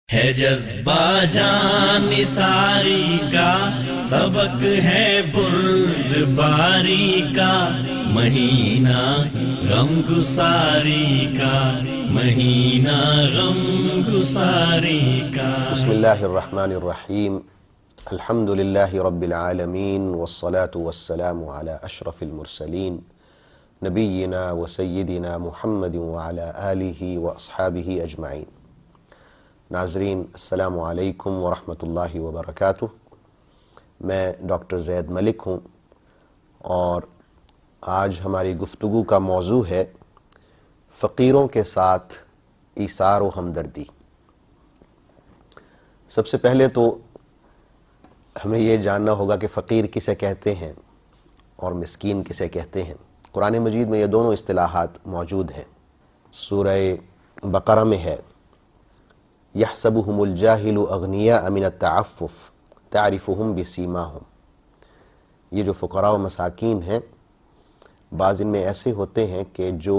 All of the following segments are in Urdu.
ہے جذبہ جان نثاری کا، سبق ہے بردباری کا، مہینہ غم گساری کا، مہینہ غم گساری کا۔ بسم اللہ الرحمن الرحیم، الحمد للہ رب العالمین، والصلاة والسلام علی اشرف المرسلین، نبینا و سیدنا محمد وعلی آلہ واصحابہ اجمعین۔ ناظرین السلام علیکم ورحمۃ اللہ وبرکاتہ۔ میں ڈاکٹر زید ملک ہوں اور آج ہماری گفتگو کا موضوع ہے فقیروں کے ساتھ ایثار و ہمدردی۔ سب سے پہلے تو ہمیں یہ جاننا ہوگا کہ فقیر کسے کہتے ہیں اور مسکین کسے کہتے ہیں۔ قرآن مجید میں یہ دونوں اصطلاحات موجود ہیں۔ سورہ بقرہ میں ہے یحسبهم الجاہل اغنیاء من التعفف تعرفهم بسیماہم۔ یہ جو فقراء و مساکین ہیں، بعض ان میں ایسے ہوتے ہیں کہ جو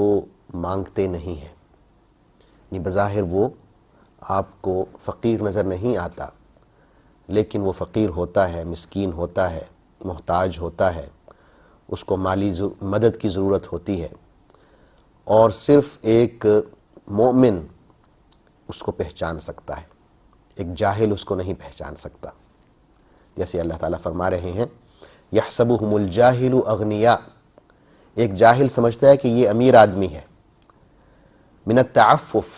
مانگتے نہیں ہیں، یعنی بظاہر وہ آپ کو فقیر نظر نہیں آتا، لیکن وہ فقیر ہوتا ہے، مسکین ہوتا ہے، محتاج ہوتا ہے، اس کو مالی مدد کی ضرورت ہوتی ہے، اور صرف ایک مومن اس کو پہچان سکتا ہے، ایک جاہل اس کو نہیں پہچان سکتا۔ جیسے اللہ تعالیٰ فرما رہے ہیں یحسبهم الجاہل اغنیاء، ایک جاہل سمجھتا ہے کہ یہ امیر آدمی ہے، من التعفف،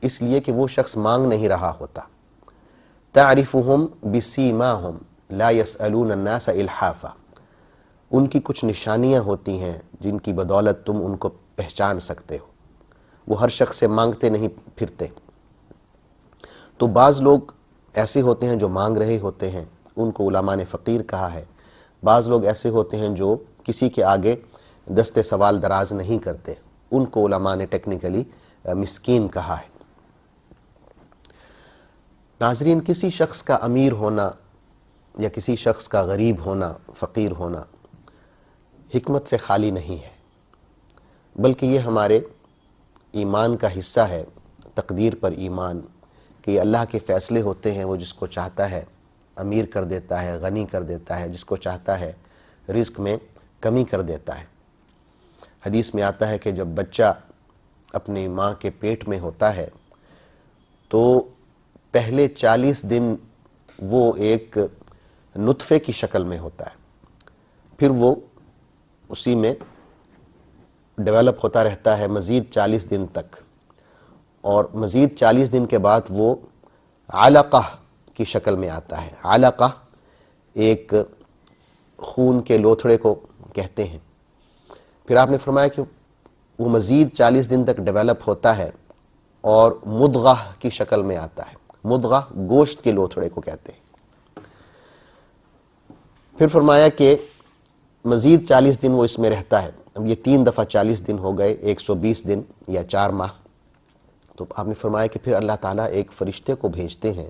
اس لیے کہ وہ شخص مانگ نہیں رہا ہوتا، تعرفهم بسیماہم لا يسألون الناس الحافا، ان کی کچھ نشانیاں ہوتی ہیں جن کی بدولت تم ان کو پہچان سکتے ہو، وہ ہر شخص سے مانگتے نہیں پھرتے۔ تو بعض لوگ ایسے ہوتے ہیں جو مانگ رہے ہوتے ہیں، ان کو علماء نے فقیر کہا ہے۔ بعض لوگ ایسے ہوتے ہیں جو کسی کے آگے دست سوال دراز نہیں کرتے، ان کو علماء نے ٹیکنیکلی مسکین کہا ہے۔ ناظرین، کسی شخص کا امیر ہونا یا کسی شخص کا غریب ہونا، فقیر ہونا حکمت سے خالی نہیں ہے، بلکہ یہ ہمارے ایمان کا حصہ ہے، تقدیر پر ایمان، کہ یہ اللہ کے فیصلے ہوتے ہیں۔ وہ جس کو چاہتا ہے امیر کر دیتا ہے، غنی کر دیتا ہے، جس کو چاہتا ہے رزق میں کمی کر دیتا ہے۔ حدیث میں آتا ہے کہ جب بچہ اپنی ماں کے پیٹ میں ہوتا ہے تو پہلے 40 دن وہ ایک نطفے کی شکل میں ہوتا ہے، پھر وہ اسی میں ڈیولپ ہوتا رہتا ہے مزید 40 دن تک، اور مزید 40 دن کے بعد وہ علقہ کی شکل میں آتا ہے۔ علقہ ایک خون کے لوتھڑے کو کہتے ہیں۔ پھر آپ نے فرمایا کہ وہ مزید 40 دن تک ڈیولپ ہوتا ہے اور مدغہ کی شکل میں آتا ہے۔ مدغہ گوشت کے لوتھڑے کو کہتے ہیں۔ پھر فرمایا کہ مزید 40 دن وہ اس میں رہتا ہے۔ اب یہ 3 دفعہ 40 دن ہو گئے، 120 دن یا 4 ماہ۔ تو آپ نے فرمایا کہ پھر اللہ تعالیٰ ایک فرشتے کو بھیجتے ہیں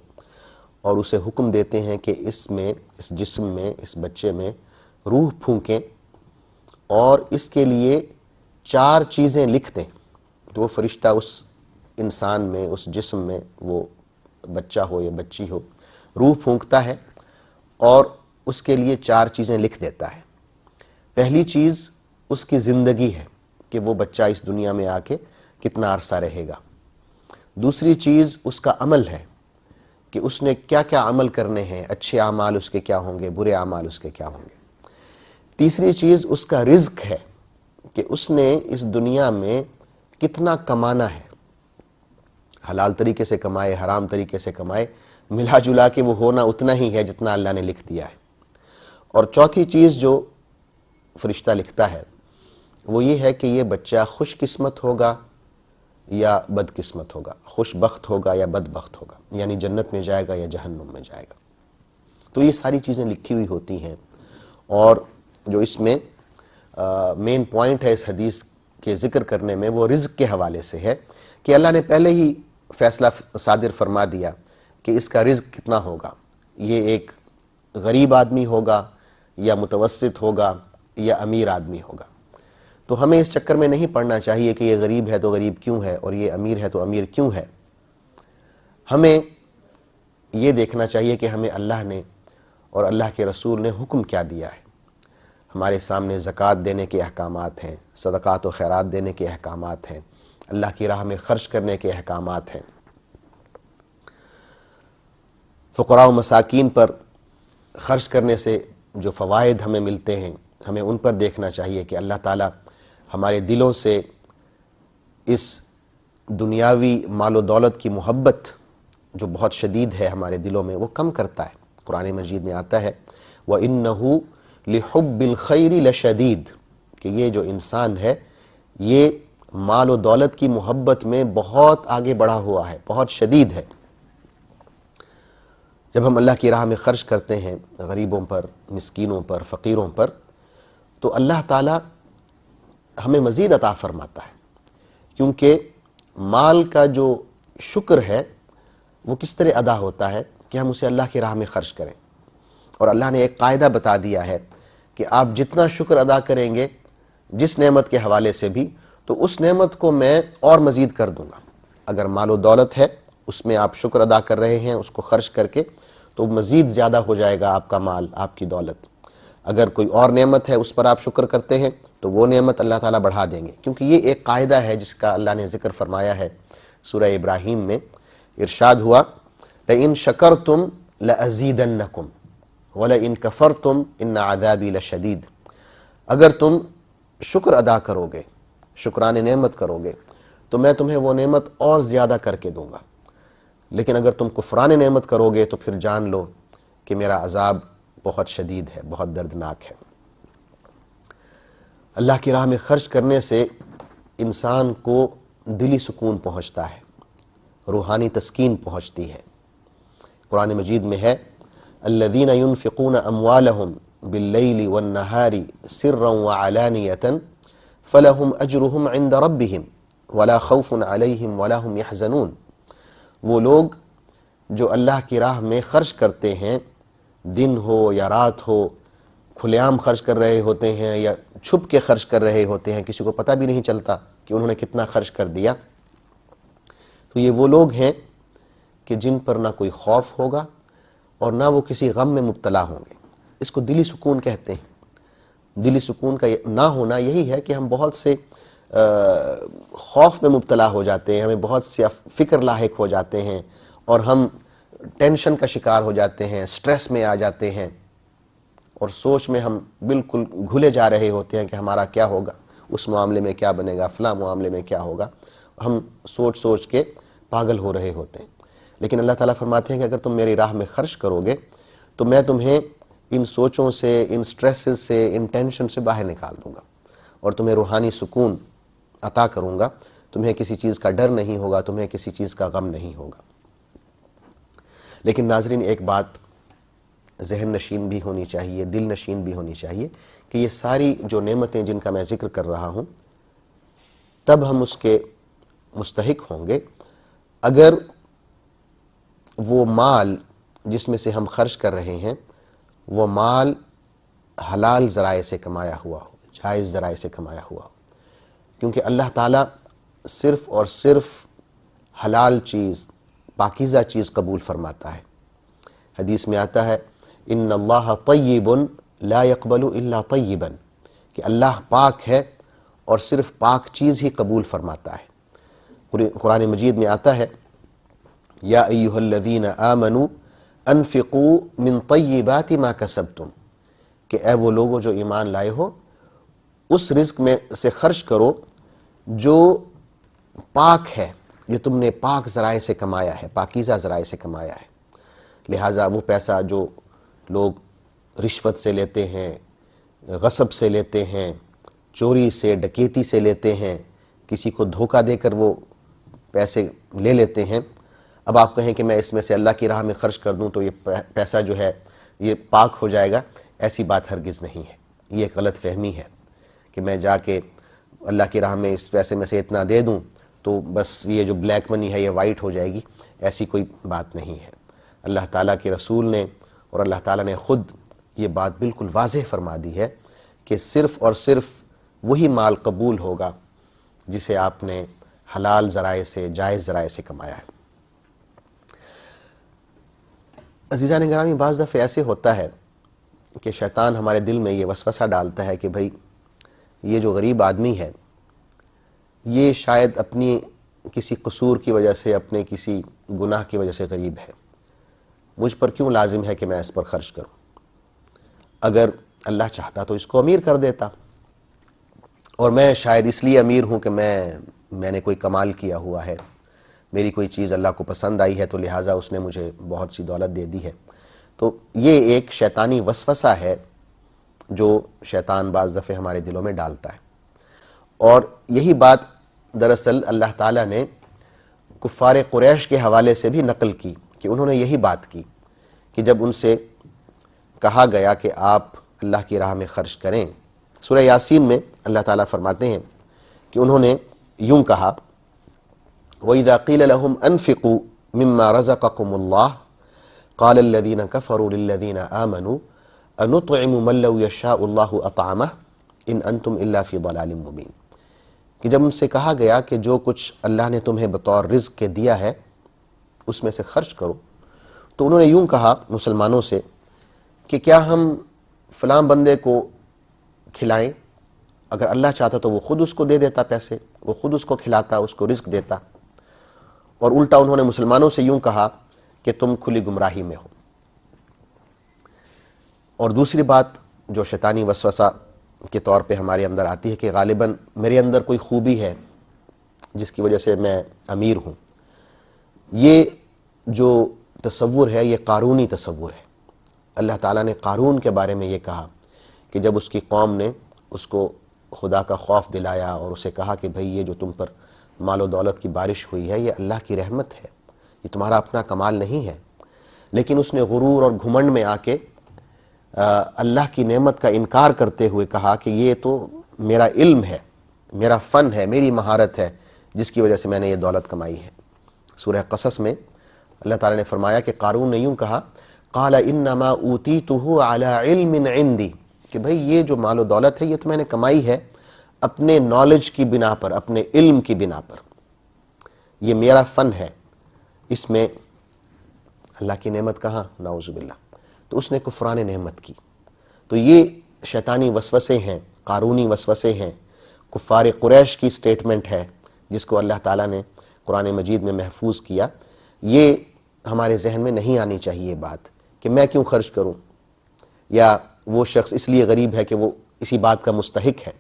اور اسے حکم دیتے ہیں کہ اس میں، اس جسم میں، اس بچے میں روح پھونکیں اور اس کے لیے 4 چیزیں لکھ دیں۔ تو وہ فرشتہ اس انسان میں، اس جسم میں، وہ بچہ ہو یا بچی ہو، روح پھونکتا ہے اور اس کے لیے 4 چیزیں لکھ دیتا ہے۔ پہلی چیز اس کی زندگی ہے کہ وہ بچہ اس دنیا میں آ کے کتنا عرصہ رہے گا۔ دوسری چیز اس کا عمل ہے کہ اس نے کیا کیا عمل کرنے ہیں، اچھے اعمال اس کے کیا ہوں گے، برے اعمال اس کے کیا ہوں گے۔ تیسری چیز اس کا رزق ہے کہ اس نے اس دنیا میں کتنا کمانا ہے، حلال طریقے سے کمائے، حرام طریقے سے کمائے، ملا جلا کے وہ ہونا اتنا ہی ہے جتنا اللہ نے لکھ دیا ہے۔ اور چوتھی چیز جو فرشتہ لکھتا ہے وہ یہ ہے کہ یہ بچہ خوش قسمت ہوگا یا بد قسمت ہوگا، خوش بخت ہوگا یا بد بخت ہوگا، یعنی جنت میں جائے گا یا جہنم میں جائے گا۔ تو یہ ساری چیزیں لکھی ہوئی ہوتی ہیں، اور جو اس میں مین پوائنٹ ہے اس حدیث کے ذکر کرنے میں، وہ رزق کے حوالے سے ہے کہ اللہ نے پہلے ہی فیصلہ صادر فرما دیا کہ اس کا رزق کتنا ہوگا، یہ ایک غریب آدمی ہوگا یا متوسط ہوگا یا امیر آدمی ہوگا۔ تو ہمیں اس چکر میں نہیں پڑنا چاہیے کہ یہ غریب ہے تو غریب کیوں ہے اور یہ امیر ہے تو امیر کیوں ہے۔ ہمیں یہ دیکھنا چاہیے کہ ہمیں اللہ نے اور اللہ کے رسول نے حکم کیا دیا ہے۔ ہمارے سامنے زکوٰۃ دینے کے احکامات ہیں، صدقات و خیرات دینے کے احکامات ہیں، اللہ کی راہ میں خرچ کرنے کے احکامات ہیں۔ فقراء و مساکین پر خرچ کرنے سے جو فوائد ہمیں ملتے ہیں، ہمیں ان پر دیکھنا چاہیے کہ اللہ تعالیٰ ہمارے دلوں سے اس دنیاوی مال و دولت کی محبت جو بہت شدید ہے ہمارے دلوں میں، وہ کم کرتا ہے۔ قرآن مجید میں آتا ہے وَإِنَّهُ لِحُبِّ الْخَيْرِ لَشَدِيدٌ، کہ یہ جو انسان ہے یہ مال و دولت کی محبت میں بہت آگے بڑھا ہوا ہے، بہت شدید ہے۔ جب ہم اللہ کی راہ میں خرچ کرتے ہیں غریبوں پر، مسکینوں پر، فقیروں پر، تو اللہ تعالیٰ ہمیں مزید عطا فرماتا ہے، کیونکہ مال کا جو شکر ہے وہ کس طرح ادا ہوتا ہے کہ ہم اسے اللہ کی راہ میں خرچ کریں۔ اور اللہ نے ایک قاعدہ بتا دیا ہے کہ آپ جتنا شکر ادا کریں گے جس نعمت کے حوالے سے بھی، تو اس نعمت کو میں اور مزید کر دوں گا۔ اگر مال و دولت ہے اس میں آپ شکر ادا کر رہے ہیں اس کو خرچ کر کے، تو مزید زیادہ ہو جائے گا آپ کا مال، آپ کی دولت۔ اگر کوئی اور نعمت ہے اس پر آپ شکر کرتے ہیں تو وہ نعمت اللہ تعالیٰ بڑھا دیں گے، کیونکہ یہ ایک قاعدہ ہے جس کا اللہ نے ذکر فرمایا ہے سورہ ابراہیم میں۔ ارشاد ہوا لَإِن شَكَرْتُمْ لَأَزِيدَنَّكُمْ وَلَإِن كَفَرْتُمْ إِنَّ عَذَابِي لَشَدِيدٌ، اگر تم شکر ادا کرو گے، شکران نعمت کرو گے، تو میں تمہیں وہ نعمت اور زیادہ کر کے دوں گا، لیکن اگر تم کفران نعمت کرو گے تو پھر جان لو کہ میرا عذاب بہت شدید ہے، بہت دردناک ہے۔ اللہ کی راہ میں خرچ کرنے سے انسان کو دلی سکون پہنچتا ہے، روحانی تسکین پہنچتی ہے۔ قرآن مجید میں ہے الذین ينفقون اموالهم باللیل والنہار سرا وعلانیۃ فلہم اجرہم عند ربہم ولا خوف علیہم ولا هم يحزنون، وہ لوگ جو اللہ کی راہ میں خرچ کرتے ہیں، دن ہو یا رات ہو، کھلے عام خرچ کر رہے ہوتے ہیں یا چھپ کے خرچ کر رہے ہوتے ہیں، کسی کو پتہ بھی نہیں چلتا کہ انہوں نے کتنا خرچ کر دیا، تو یہ وہ لوگ ہیں کہ جن پر نہ کوئی خوف ہوگا اور نہ وہ کسی غم میں مبتلا ہوں گے۔ اس کو دلی سکون کہتے ہیں۔ دلی سکون کا نہ ہونا یہی ہے کہ ہم بہت سے خوف میں مبتلا ہو جاتے ہیں، ہمیں بہت سی فکر لاحق ہو جاتے ہیں اور ہم ٹینشن کا شکار ہو جاتے ہیں، سٹریس میں آ جاتے ہیں، اور سوچ میں ہم بالکل گھلے جا رہے ہوتے ہیں کہ ہمارا کیا ہوگا، اس معاملے میں کیا بنے گا، فلاں معاملے میں کیا ہوگا، ہم سوچ سوچ کے پاگل ہو رہے ہوتے ہیں۔ لیکن اللہ تعالیٰ فرماتے ہیں کہ اگر تم میری راہ میں خرچ کرو گے تو میں تمہیں ان سوچوں سے، ان سٹریسز سے، ان ٹینشن سے باہر نکال دوں گا اور تمہیں روحانی سکون عطا کروں گا، تمہیں کسی چیز کا ڈر نہیں ہوگا، تمہیں کسی چیز کا غم نہیں ہوگا۔ لیکن ناظرین، ایک بات ذہن نشین بھی ہونی چاہیے، دل نشین بھی ہونی چاہیے کہ یہ ساری جو نعمتیں جن کا میں ذکر کر رہا ہوں، تب ہم اس کے مستحق ہوں گے اگر وہ مال جس میں سے ہم خرچ کر رہے ہیں وہ مال حلال ذرائع سے کمایا ہوا ہو، جائز ذرائع سے کمایا ہوا ہو، کیونکہ اللہ تعالیٰ صرف اور صرف حلال چیز، پاکیزہ چیز قبول فرماتا ہے۔ حدیث میں آتا ہے ان اللہ طیب لا يقبل الا طیبا، کہ اللہ پاک ہے اور صرف پاک چیز ہی قبول فرماتا ہے۔ قرآن مجید میں آتا ہے یا ایھا الذین آمنوا انفقوا من طیبات ما کسبتم، کہ اے وہ لوگوں جو ایمان لائے ہو اس رزق میں سے خرچ کرو جو پاک ہے، جو تم نے پاک ذرائع سے کمایا ہے، پاکیزہ ذرائع سے کمایا ہے۔ لہٰذا وہ پیسہ جو لوگ رشوت سے لیتے ہیں، غصب سے لیتے ہیں، چوری سے، ڈکیتی سے لیتے ہیں، کسی کو دھوکہ دے کر وہ پیسے لے لیتے ہیں، اب آپ کہیں کہ میں اس میں سے اللہ کی راہ میں خرچ کر دوں تو یہ پیسہ جو ہے یہ پاک ہو جائے گا، ایسی بات ہرگز نہیں ہے۔ یہ ایک غلط فہمی ہے کہ میں جا کے اللہ کی راہ میں اس پیسے میں سے اتنا دے دوں تو بس یہ جو بلیک منی ہے یہ وائٹ ہو جائے گی، ایسی کوئی بات نہیں ہے۔ اللہ تعالیٰ کے رسول نے اور اللہ تعالیٰ نے خود یہ بات بالکل واضح فرما دی ہے کہ صرف اور صرف وہی مال قبول ہوگا جسے آپ نے حلال ذرائع سے، جائز ذرائع سے کمایا ہے۔ عزیزان گرامی، بعض دفعہ ایسے ہوتا ہے کہ شیطان ہمارے دل میں یہ وسوسہ ڈالتا ہے کہ بھائی یہ جو غریب آدمی ہے یہ شاید اپنی کسی قصور کی وجہ سے، اپنے کسی گناہ کی وجہ سے غریب ہے، مجھ پر کیوں لازم ہے کہ میں اس پر خرچ کروں؟ اگر اللہ چاہتا تو اس کو امیر کر دیتا، اور میں شاید اس لیے امیر ہوں کہ میں نے کوئی کمال کیا ہوا ہے، میری کوئی چیز اللہ کو پسند آئی ہے، تو لہٰذا اس نے مجھے بہت سی دولت دے دی ہے۔ تو یہ ایک شیطانی وسوسہ ہے جو شیطان بعض دفعہ ہمارے دلوں میں ڈالتا ہے، اور یہی بات دراصل اللہ تعالیٰ نے کفار قریش کے حوالے سے بھی نقل کی کہ انہوں نے یہی بات کی کہ جب ان سے کہا گیا کہ آپ اللہ کی راہ میں خرچ کریں، سورہ یاسین میں اللہ تعالیٰ فرماتے ہیں کہ انہوں نے یوں کہا، وَإِذَا قِيلَ لَهُمْ أَنفِقُوا مِمَّا رَزَقَكُمُ اللَّهُ قَالَ الَّذِينَ كَفَرُوا لِلَّذِينَ آمَنُوا أَنُطْعِمُ مَن لَّوْ يَشَاءُ اللَّهُ أَطْعَمَهُ إِنْ أَنْتُمْ إِلَّا فِي ضَلَالٍ مُّبِينٍ، کہ جب ان سے کہا گیا کہ جو کچھ اللہ نے تمہیں بطور رزق کے دیا ہے اس میں سے خرچ کرو، تو انہوں نے یوں کہا مسلمانوں سے کہ کیا ہم فلاں بندے کو کھلائیں؟ اگر اللہ چاہتا تو وہ خود اس کو دے دیتا پیسے، وہ خود اس کو کھلاتا، اس کو رزق دیتا۔ اور الٹا انہوں نے مسلمانوں سے یوں کہا کہ تم کھلی گمراہی میں ہو۔ اور دوسری بات جو شیطانی وسوسہ کے طور پہ ہمارے اندر آتی ہے کہ غالباً میرے اندر کوئی خوبی ہے جس کی وجہ سے میں امیر ہوں، یہ جو تصور ہے یہ قارونی تصور ہے۔ اللہ تعالیٰ نے قارون کے بارے میں یہ کہا کہ جب اس کی قوم نے اس کو خدا کا خوف دلایا اور اسے کہا کہ بھئی یہ جو تم پر مال و دولت کی بارش ہوئی ہے یہ اللہ کی رحمت ہے، یہ تمہارا اپنا کمال نہیں ہے، لیکن اس نے غرور اور گھمنڈ میں آ کے اللہ کی نعمت کا انکار کرتے ہوئے کہا کہ یہ تو میرا علم ہے، میرا فن ہے، میری مہارت ہے جس کی وجہ سے میں نے یہ دولت کمائی ہے۔ سورہ قصص میں اللہ تعالیٰ نے فرمایا کہ قارون نے یوں کہا، قال انما اوتیتہ علی علم عندی، کہ بھئی یہ جو مال و دولت ہے یہ تو میں نے کمائی ہے اپنے نالج کی بنا پر، اپنے علم کی بنا پر، یہ میرا فن ہے، اس میں اللہ کی نعمت کہاں؟ نعوذ باللہ۔ تو اس نے کفران نعمت کی۔ تو یہ شیطانی وسوسے ہیں، قارونی وسوسے ہیں، کفار قریش کی سٹیٹمنٹ ہے جس کو اللہ تعالیٰ نے قرآن مجید میں محفوظ کیا۔ یہ ہمارے ذہن میں نہیں آنی چاہیے بات کہ میں کیوں خرچ کروں، یا وہ شخص اس لیے غریب ہے کہ وہ اسی بات کا مستحق ہے۔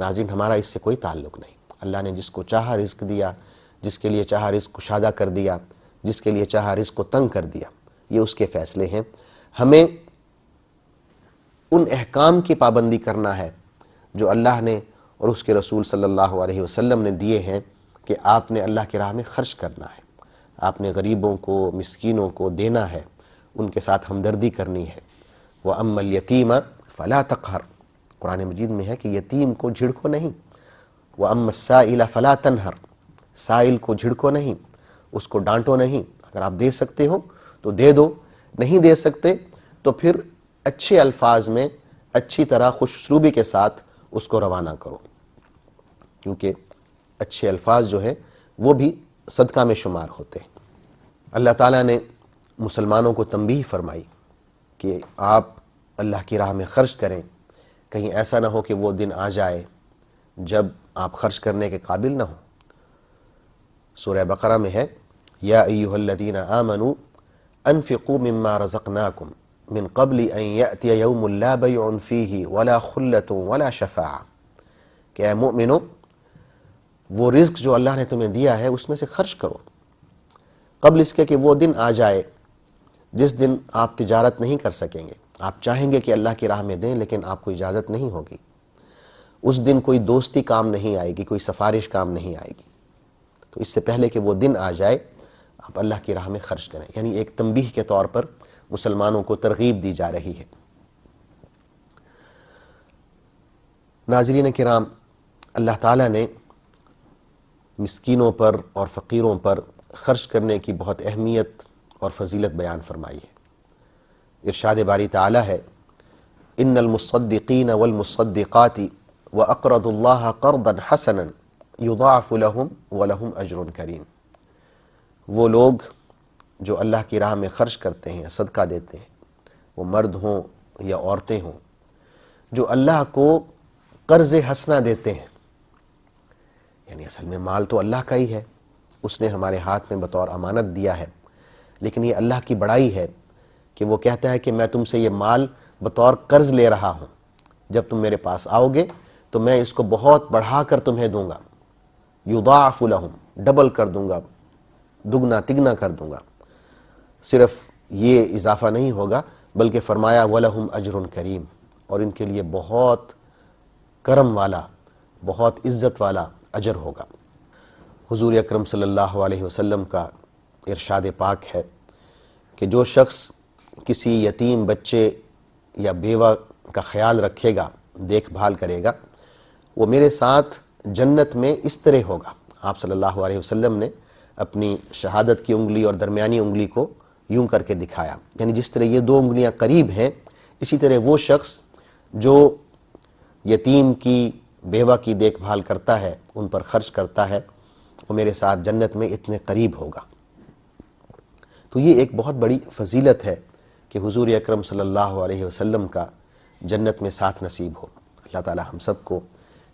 ناظرین، ہمارا اس سے کوئی تعلق نہیں۔ اللہ نے جس کو چاہا رزق دیا، جس کے لیے چاہا رزق کشادہ کر دیا، جس کے لیے چاہا رزق کو تنگ کر دیا، یہ اس کے فیصلے ہیں۔ ہمیں ان احکام کی پابندی کرنا ہے جو اللہ نے اور اس کے رسول صلی اللہ علیہ وسلم نے دیے ہیں کہ آپ نے اللہ کی راہ میں خرچ کرنا ہے، آپ نے غریبوں کو، مسکینوں کو دینا ہے، ان کے ساتھ ہمدردی کرنی ہے۔ وَأَمَّا الْيَتِيمَ فَلَا تَقْهَرْ، قرآن مجید میں ہے کہ یتیم کو جھڑکو نہیں۔ وَأَمَّا السَّائِلَ فَلَا تَنْهَرْ، سائل کو جھڑکو نہیں، اس کو ڈانٹو نہیں۔ اگر آپ دے سکتے ہو تو دے دو، نہیں دے سکتے تو پھر اچھے الفاظ میں اچھی طرح خوش اسلوبی کے ساتھ اس کو روانہ کرو، کیونکہ اچھے الفاظ جو ہیں وہ بھی صدقہ میں شمار ہوتے ہیں۔ اللہ تعالیٰ نے مسلمانوں کو تنبیہ فرمائی کہ آپ اللہ کی راہ میں خرچ کریں، کہیں ایسا نہ ہو کہ وہ دن آ جائے جب آپ خرچ کرنے کے قابل نہ ہوں۔ سورہ بقرہ میں ہے، یا ایھا الذین آمنوا انفقوا مما رزقناکم من قبل ان یأتی یوم لا بیع فیہ ولا خلۃ ولا شفاعہ، کہ اے مومنو وہ رزق جو اللہ نے تمہیں دیا ہے اس میں سے خرچ کرو قبل اس کے کہ وہ دن آ جائے جس دن آپ تجارت نہیں کر سکیں گے، آپ چاہیں گے کہ اللہ کی راہ میں دیں لیکن آپ کو اجازت نہیں ہوگی، اس دن کوئی دوستی کام نہیں آئے گی، کوئی سفارش کام نہیں آئے گی۔ تو اس سے پہلے کہ وہ دن آ جائے آپ اللہ کی راہ میں خرچ کریں، یعنی ایک تنبیہ کے طور پر مسلمانوں کو ترغیب دی جا رہی ہے۔ ناظرین کرام، اللہ تعالیٰ نے مسکینوں پر اور فقیروں پر خرچ کرنے کی بہت اہمیت اور فضیلت بیان فرمائی ہے۔ ارشاد باری تعالیٰ ہے، ان المصدقین والمصدقات واقرضوا اللہ قرضا حسنا یضاعف لهم ولهم اجر کریم، وہ لوگ جو اللہ کی راہ میں خرچ کرتے ہیں، صدقہ دیتے ہیں، وہ مرد ہوں یا عورتیں ہوں، جو اللہ کو قرض حسنہ دیتے ہیں، یعنی اصل میں مال تو اللہ کا ہی ہے، اس نے ہمارے ہاتھ میں بطور امانت دیا ہے، لیکن یہ اللہ کی بڑائی ہے کہ وہ کہتا ہے کہ میں تم سے یہ مال بطور قرض لے رہا ہوں، جب تم میرے پاس آؤ گے تو میں اس کو بہت بڑھا کر تمہیں دوں گا، یضاعف لہم، ڈبل کر دوں گا، دگنا تگنا کر دوں گا۔ صرف یہ اضافہ نہیں ہوگا بلکہ فرمایا وَلَهُمْ أَجْرٌ کریم، اور ان کے لیے بہت کرم والا، بہت عزت والا اجر ہوگا۔ حضور اکرم صلی اللہ علیہ وسلم کا ارشاد پاک ہے کہ جو شخص کسی یتیم بچے یا بیوہ کا خیال رکھے گا، دیکھ بھال کرے گا، وہ میرے ساتھ جنت میں اس طرح ہوگا۔ آپ صلی اللہ علیہ وسلم نے اپنی شہادت کی انگلی اور درمیانی انگلی کو یوں کر کے دکھایا، یعنی جس طرح یہ دو انگلیاں قریب ہیں، اسی طرح وہ شخص جو یتیم کی، بیوہ کی دیکھ بھال کرتا ہے، ان پر خرچ کرتا ہے، وہ میرے ساتھ جنت میں اتنے قریب ہوگا۔ تو یہ ایک بہت بڑی فضیلت ہے کہ حضور اکرم صلی اللہ علیہ وسلم کا جنت میں ساتھ نصیب ہو۔ اللہ تعالی ہم سب کو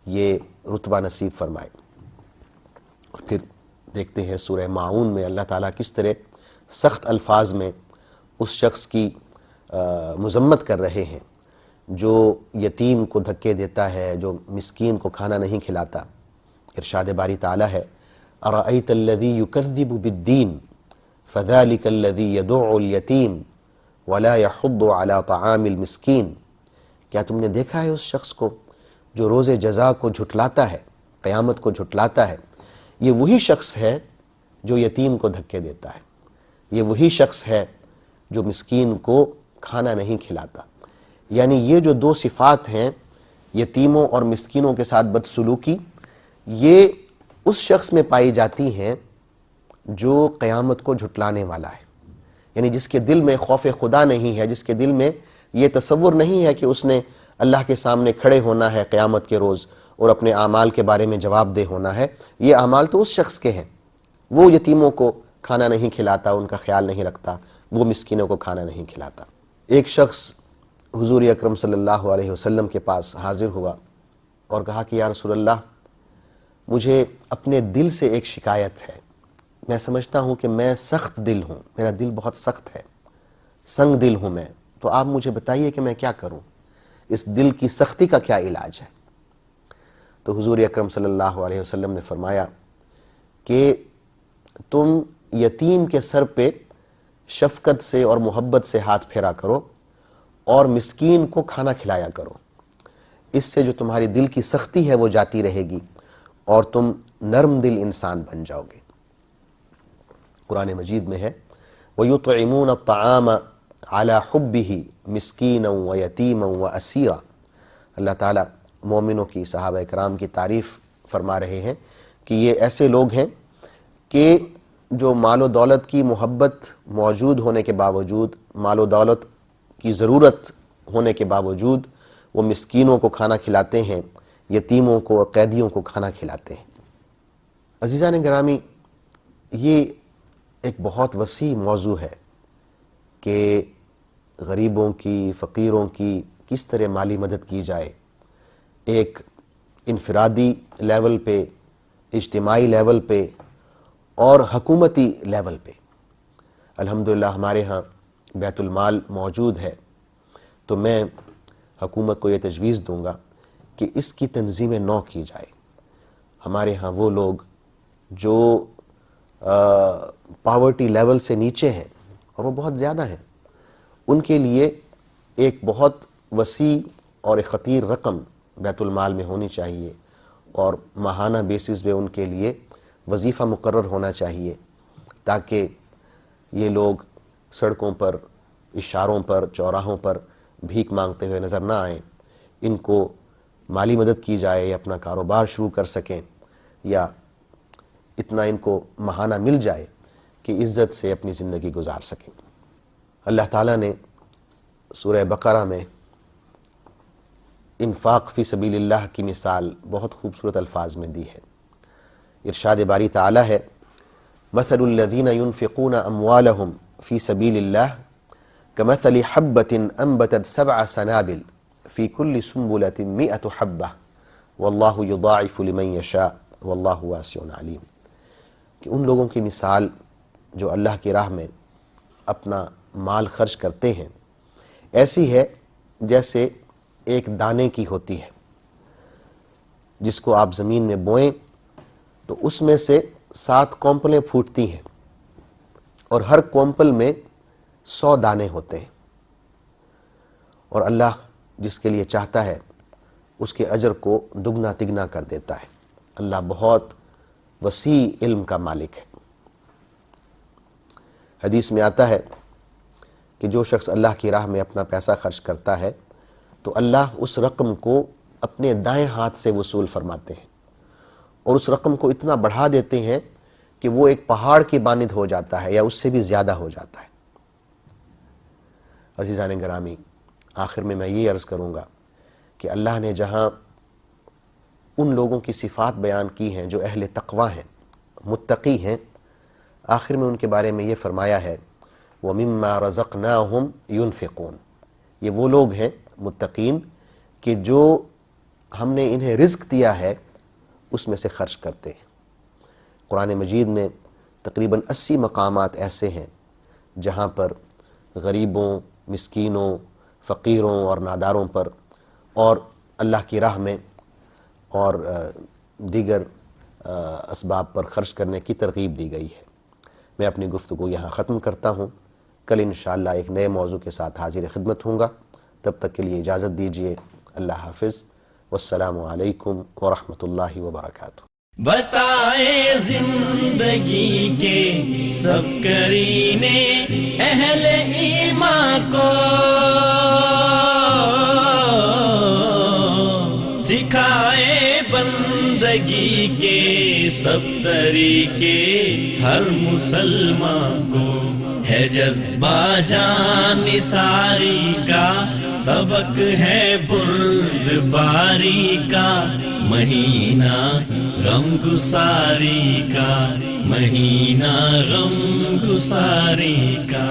یہ رتبہ نصیب فرمائے۔ اور پھر دیکھتے ہیں سورہ ماعون میں اللہ تعالیٰ کس طرح سخت الفاظ میں اس شخص کی مذمت کر رہے ہیں جو یتیم کو دھکے دیتا ہے، جو مسکین کو کھانا نہیں کھلاتا۔ ارشاد باری تعالیٰ ہے اَرَأَيْتَ الَّذِي يُكَذِّبُ بِالدِّينِ فَذَلِكَ الَّذِي يَدُعُّ الْيَتِيمَ وَلَا يَحُضُّ عَلَى طَعَامِ الْمِسْكِينِ، کیا تم نے دیکھا ہے اس شخص کو جو روز جزا کو جھٹلاتا ہے، قیامت کو جھٹلاتا ہے؟ یہ وہی شخص ہے جو یتیم کو دھکے دیتا ہے، یہ وہی شخص ہے جو مسکین کو کھانا نہیں کھلاتا۔ یعنی یہ جو دو صفات ہیں، یتیموں اور مسکینوں کے ساتھ بدسلوکی، یہ اس شخص میں پائی جاتی ہیں جو قیامت کو جھٹلانے والا ہے، یعنی جس کے دل میں خوف خدا نہیں ہے، جس کے دل میں یہ تصور نہیں ہے کہ اس نے اللہ کے سامنے کھڑے ہونا ہے قیامت کے روز اور اپنے اعمال کے بارے میں جواب دہ ہونا ہے۔ یہ اعمال تو اس شخص کے ہیں، وہ یتیموں کو کھانا نہیں کھلاتا، ان کا خیال نہیں رکھتا، وہ مسکینوں کو کھانا نہیں کھلاتا۔ ایک شخص حضور اکرم صلی اللہ علیہ وسلم کے پاس حاضر ہوا اور کہا کہ یا رسول اللہ، مجھے اپنے دل سے ایک شکایت ہے، میں سمجھتا ہوں کہ میں سخت دل ہوں، میرا دل بہت سخت ہے، سنگ دل ہوں میں، تو آپ مجھے بتائیے کہ میں کیا کروں، اس دل کی سختی کا کیا علاج ہے؟ تو حضور اکرم صلی اللہ علیہ وسلم نے فرمایا کہ تم یتیم کے سر پہ شفقت سے اور محبت سے ہاتھ پھیرا کرو اور مسکین کو کھانا کھلایا کرو، اس سے جو تمہاری دل کی سختی ہے وہ جاتی رہے گی اور تم نرم دل انسان بن جاؤ گے۔ قرآن مجید میں ہے وَيُطْعِمُونَ الطَّعَامَ عَلَى حُبِّهِ مِسْكِينًا وَيَتِيمًا وَأَسِيرًا۔ اللہ تعالیٰ مومنوں کی، صحابہ کرام کی تعریف فرما رہے ہیں کہ یہ ایسے لوگ ہیں کہ جو مال و دولت کی محبت موجود ہونے کے باوجود، مال و دولت کی ضرورت ہونے کے باوجود وہ مسکینوں کو کھانا کھلاتے ہیں، یتیموں کو، قیدیوں کو کھانا کھلاتے ہیں۔ عزیزان گرامی، یہ ایک بہت وسیع موضوع ہے کہ غریبوں کی، فقیروں کی کس طرح مالی مدد کی جائے، ایک انفرادی لیول پہ، اجتماعی لیول پہ اور حکومتی لیول پہ۔ الحمدللہ ہمارے ہاں بیت المال موجود ہے، تو میں حکومت کو یہ تجویز دوں گا کہ اس کی تنظیم نو کی جائے۔ ہمارے ہاں وہ لوگ جو پاورٹی لیول سے نیچے ہیں، اور وہ بہت زیادہ ہیں، ان کے لیے ایک بہت وسیع اور ایک خطیر رقم بیت المال میں ہونی چاہیے، اور ماہانہ بیسس پہ ان کے لیے وظیفہ مقرر ہونا چاہیے، تاکہ یہ لوگ سڑکوں پر، اشاروں پر، چوراہوں پر بھیک مانگتے ہوئے نظر نہ آئیں، ان کو مالی مدد کی جائے یا اپنا کاروبار شروع کر سکیں، یا اتنا ان کو ماہانہ مل جائے کہ عزت سے اپنی زندگی گزار سکیں۔ اللہ تعالیٰ نے سورہ بقرہ میں انفاق فی سبیل اللہ کی مثال بہت خوبصورت الفاظ میں دی ہے۔ ارشاد باری تعالیٰ ہے مثل الذین ينفقون اموالهم فی سبیل اللہ کمثل حبۃ انبتت 7 سنابل فی کل سنبلۃ 100 حبۃ واللہ یضاعف لمن یشاء واللہ واسع علیم، کہ ان لوگوں کی مثال جو اللہ کی راہ میں اپنا مال خرچ کرتے ہیں ایسی ہے جیسے ایک دانے کی ہوتی ہے، جس کو آپ زمین میں بوئیں تو اس میں سے 7 کونپلیں پھوٹتی ہیں اور ہر کونپل میں 100 دانے ہوتے ہیں، اور اللہ جس کے لیے چاہتا ہے اس کے اجر کو دگنا تگنا کر دیتا ہے۔ اللہ بہت وسیع علم کا مالک ہے۔ حدیث میں آتا ہے کہ جو شخص اللہ کی راہ میں اپنا پیسہ خرچ کرتا ہے تو اللہ اس رقم کو اپنے دائیں ہاتھ سے وصول فرماتے ہیں، اور اس رقم کو اتنا بڑھا دیتے ہیں کہ وہ ایک پہاڑ کی مانند ہو جاتا ہے یا اس سے بھی زیادہ ہو جاتا ہے۔ عزیزان گرامی، آخر میں یہ عرض کروں گا کہ اللہ نے جہاں ان لوگوں کی صفات بیان کی ہیں جو اہل تقوی ہیں، متقی ہیں، آخر میں ان کے بارے میں یہ فرمایا ہے وَمِمَّا رَزَقْنَاهُمْ يُنْفِقُونَ، یہ وہ لوگ ہیں متقین کہ جو ہم نے انہیں رزق دیا ہے اس میں سے خرچ کرتے ہیں۔ قرآن مجید میں تقریباً 80 مقامات ایسے ہیں جہاں پر غریبوں، مسکینوں، فقیروں اور ناداروں پر اور اللہ کی راہ میں اور دیگر اسباب پر خرچ کرنے کی ترغیب دی گئی ہے۔ میں اپنی گفتگو یہاں ختم کرتا ہوں، کل انشاءاللہ ایک نئے موضوع کے ساتھ حاضر خدمت ہوں گا، تب تک کے لیے اجازت دیجیے، اللہ حافظ، والسلام علیکم ورحمۃ اللہ وبرکاتہ۔ بتائے زندگی کے سب کرینے اہل ایمان کو، سکھائے بندگی کے سب طریقے ہر مسلمان کو، ہے جذبہ جان نثاری کا، سبق ہے بردباری کا، مہینہ غم گساری کا، مہینہ غم گساری کا۔